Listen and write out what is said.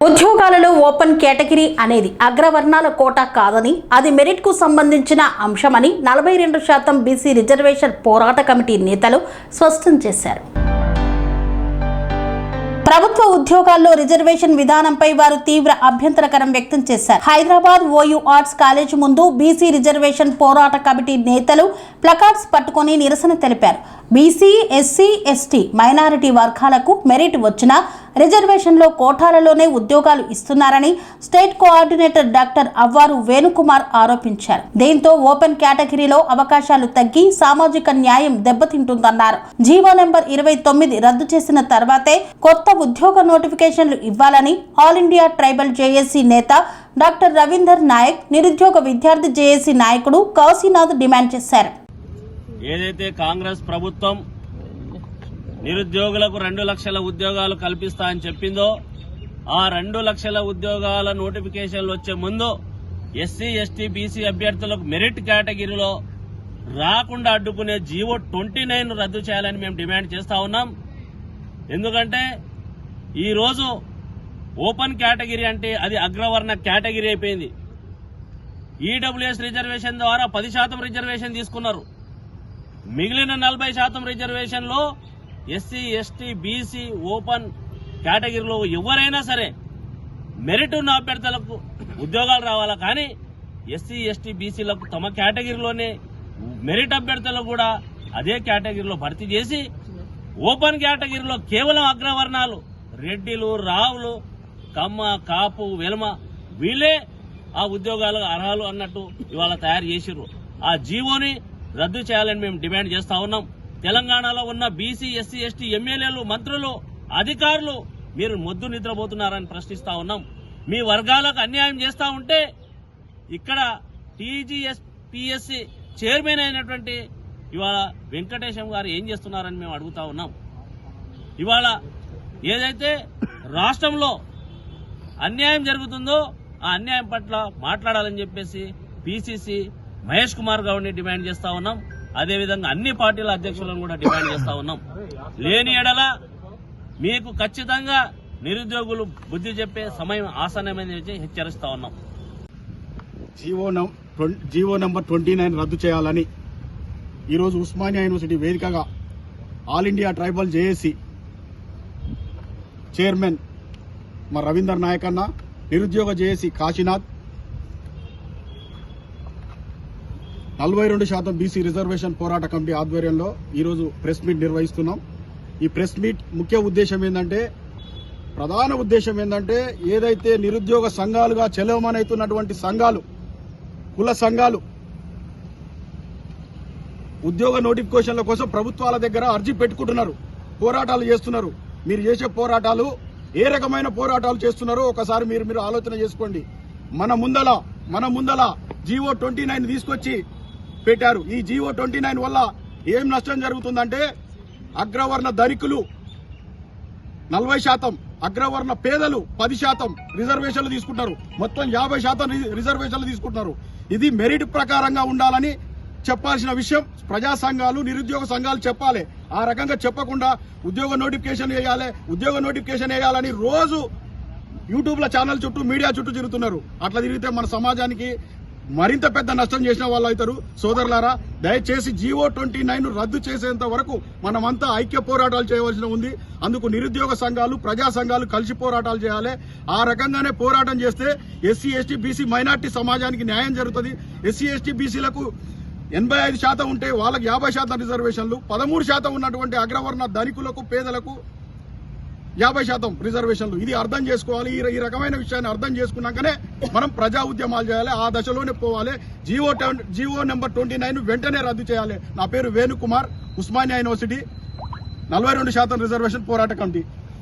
ఉద్యోగాలలో open category అనేది అగ్రవర్ణాల కోటా కాదని అది మెరిట్ కు సంబంధించిన అంశమని 42% బీసీ రిజర్వేషన్ పోరాట కమిటీ నేతలు స్పష్టం చేశారు. ప్రభుత్వ ఉద్యోగాల్లో రిజర్వేషన్ విధానంపై వారు తీవ్ర అభ్యంతరకరం వ్యక్తం చేశారు. హైదరాబాద్ ఓయూ ఆర్ట్స్ కాలేజ్ ముందు బీసీ రిజర్వేషన్ పోరాట కమిటీ నేతలు ప్లకార్డ్స్ పట్టుకొని నిరసన తెలిపారు. బీసీ, ఎస్సీ, ఎస్టీ, మైనారిటీ వర్గాలకు మెరిట్ వచ్చినా రిజర్వేషన్లో కోటాలలోనే ఉద్యోగాలు ఇస్తున్నారని state coordinator doctor Avvaru Venukumar ఆరోపించారు. దీంతో ఓపెన్ కేటగిరీలో అవకాశాలు తగ్గి సామాజిక న్యాయం దెబ్బతింటుందన్నారు. జీవో నెంబర్ 29 రద్దు చేసిన తర్వాతే కొత్త ఉద్యోగ నోటిఫికేషన్లు ఇవ్వాలని ఆల్ ఇండియా ట్రైబల్ జేఏసీ నేత డాక్టర్ రవీందర్ నాయక్, నిరుద్యోగ విద్యార్థి జేఏసీ నాయకుడు కాశీనాథ్ డిమాండ్ చేశారు. ఏదైతే కాంగ్రెస్ ప్రభుత్వం నిరుద్యోగులకు 2 లక్షల ఉద్యోగాలు కల్పిస్తా అని చెప్పిందో ఆ 2 లక్షల ఉద్యోగాల నోటిఫికేషన్లు వచ్చే ముందు ఎస్సీ, ఎస్టీ, బీసీ అభ్యర్థులకు మెరిట్ కేటగిరీలో రాకుండా అడ్డుకునే జీవో 29 రద్దు చేయాలని మేము డిమాండ్ చేస్తా ఉన్నాం. ఎందుకంటే ఈరోజు ఓపెన్ కేటగిరీ అంటే అది అగ్రవర్ణ కేటగిరీ అయిపోయింది. ఈడబ్ల్యూఎస్ రిజర్వేషన్ ద్వారా 10% రిజర్వేషన్ తీసుకున్నారు. మిగిలిన 40% రిజర్వేషన్లో ఎస్సీ, ఎస్టీ, బీసీ ఓపెన్ కేటగిరీలో ఎవరైనా సరే మెరిట్ ఉన్న అభ్యర్థులకు ఉద్యోగాలు రావాలా, కానీ ఎస్సీ, ఎస్టీ, బీసీలకు తమ కేటగిరీలోనే మెరిట్ అభ్యర్థులకు కూడా అదే కేటగిరీలో భర్తీ చేసి ఓపెన్ కేటగిరీలో కేవలం అగ్రవర్ణాలు రెడ్డిలు, రావులు, కమ్మ, కాపు, వెలమ వీళ్ళే ఆ ఉద్యోగాలకు అర్హులు అన్నట్టు ఇవాళ తయారు చేసిర్రు. ఆ జీవోని రద్దు చేయాలని మేము డిమాండ్ చేస్తా ఉన్నాం. తెలంగాణలో ఉన్న బీసీ, ఎస్సీ, ఎస్టీ ఎమ్మెల్యేలు, మంత్రులు, అధికారులు మీరు మొద్దు నిద్రపోతున్నారని ప్రశ్నిస్తా ఉన్నాం. మీ వర్గాలకు అన్యాయం చేస్తా ఉంటే ఇక్కడ టీజీఎస్పీఎస్సీ చైర్మన్ అయినటువంటి ఇవాళ వెంకటేశం గారు ఏం చేస్తున్నారని మేము అడుగుతా ఉన్నాం. ఇవాళ ఏదైతే రాష్ట్రంలో అన్యాయం జరుగుతుందో ఆ అన్యాయం పట్ల మాట్లాడాలని చెప్పేసి పీసీసీ మహేష్ కుమార్ గౌడ్ని డిమాండ్ చేస్తా ఉన్నాం. అదేవిధంగా అన్ని పార్టీల అధ్యక్షులను కూడా డిమాండ్ చేస్తా ఉన్నాం. లేని ఎడల మీకు ఖచ్చితంగా నిరుద్యోగులు బుద్ధి చెప్పే సమయం ఆసన్నమైందని హెచ్చరిస్తా ఉన్నాం. జీవో నంబర్ 29 రద్దు చేయాలని ఈరోజు ఉస్మానియా యూనివర్సిటీ వేదికగా all India tribal JAC chairman మా రవీందర్ నాయక్ అన్న, నిరుద్యోగ జేఏసీ కాశీనాథ్, 42% బీసీ రిజర్వేషన్ పోరాట కమిటీ ఆధ్వర్యంలో ఈరోజు ప్రెస్ మీట్ నిర్వహిస్తున్నాం. ఈ ప్రెస్ మీట్ ముఖ్య ఉద్దేశం ఏంటంటే, ప్రధాన ఉద్దేశం ఏంటంటే, ఏదైతే నిరుద్యోగ సంఘాలుగా చెలవమనవుతున్నటువంటి సంఘాలు, కుల సంఘాలు ఉద్యోగ నోటిఫికేషన్ల కోసం ప్రభుత్వాల దగ్గర అర్జీ పెట్టుకుంటున్నారు, పోరాటాలు చేస్తున్నారు. మీరు చేసే పోరాటాలు ఏ రకమైన పోరాటాలు చేస్తున్నారో ఒకసారి మీరు ఆలోచన చేసుకోండి. మన ముందల జీవో 29 తీసుకొచ్చి పెట్టారు. ఈ జీవో 29 వల్ల ఏం నష్టం జరుగుతుందంటే, అగ్రవర్ణ ధనికులు 40%, అగ్రవర్ణ పేదలు 10% రిజర్వేషన్లు తీసుకుంటారు. మొత్తం 50% రిజర్వేషన్లు తీసుకుంటున్నారు. ఇది మెరిట్ ప్రకారంగా ఉండాలని చెప్పాల్సిన విషయం ప్రజా సంఘాలు, నిరుద్యోగ సంఘాలు చెప్పాలి. ఆ రకంగా చెప్పకుండా ఉద్యోగ నోటిఫికేషన్ వేయాలని రోజు యూట్యూబ్ల ఛానల్ చుట్టూ, మీడియా చుట్టూ తిరుగుతున్నారు. అట్లా తిరిగితే మన సమాజానికి మరింత పెద్ద నష్టం చేసిన వాళ్ళు అవుతారు. సోదరులారా, దయచేసి జీవో 29 రద్దు చేసేంత వరకు మనమంతా ఐక్య పోరాటాలు చేయవలసి ఉంది. అందుకు నిరుద్యోగ సంఘాలు, ప్రజా సంఘాలు కలిసి పోరాటాలు చేయాలి. ఆ రకంగానే పోరాటం చేస్తే ఎస్సీ, ఎస్టీ, బీసీ మైనార్టీ సమాజానికి న్యాయం జరుగుతుంది. ఎస్సీ, ఎస్టీ, బీసీలకు 85% ఉంటే వాళ్ళకి 50% రిజర్వేషన్లు, 13% ఉన్నటువంటి అగ్రవర్ణ ధనికులకు, పేదలకు 50% రిజర్వేషన్లు. ఇది అర్థం చేసుకోవాలి. ఈ రకమైన విషయాన్ని అర్థం చేసుకున్నాకనే మనం ప్రజా ఉద్యమాలు చేయాలి. ఆ దశలోనే పోవాలి. జీవో నెంబర్ 29 వెంటనే రద్దు చేయాలి. నా పేరు వేణుకుమార్, ఉస్మానియా యూనివర్సిటీ 42% రిజర్వేషన్ పోరాట కమిటీ.